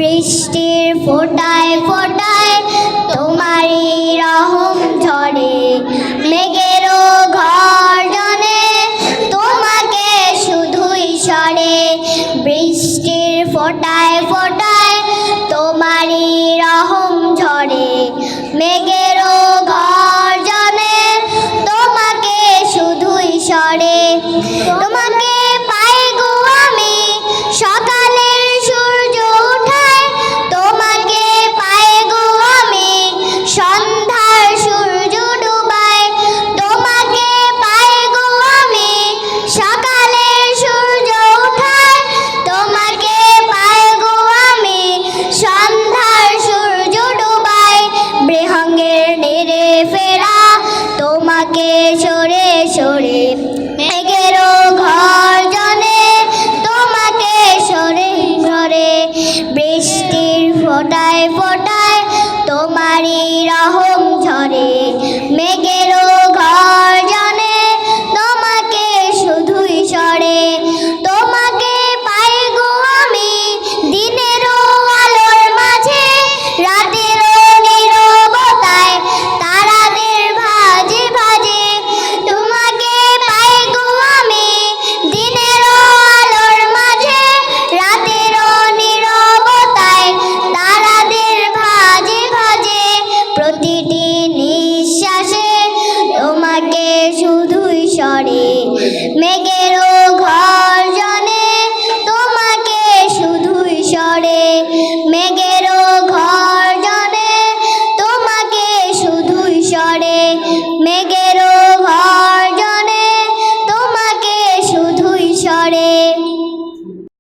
বৃষ্টির ফোঁটায় ফোঁটায় তোমারই রহম ঝরে, মেঘেরও গর্জনে তোমাকে শুধুই সরে। বৃষ্টির ফোঁটায় ফোঁটায় তোমারই রহম ঝরে, মেঘেরও গর্জনে তোমাকে শুধুই সরে। তোমাকে পাই গো আমি সকালের সূর্য ওঠায়, তোমাকে পাই গো আমি সন্ধ্যার সূর্য ডুবায়। তোমাকে পাই গো আমি সকালের সূর্য ওঠায়, তোমাকে পাই গো আমি সন্ধ্যার সূর্য ডুবায়। বৃহঙ্গের নেড়ে ফেরা তোমাকে সরে সরে, মেঘেরও গর্জনে তোমাকে সরে সরে। বৃষ্টির ফোঁটায় ফোঁটায় তোমারই রহম ঝরে, মেঘেরও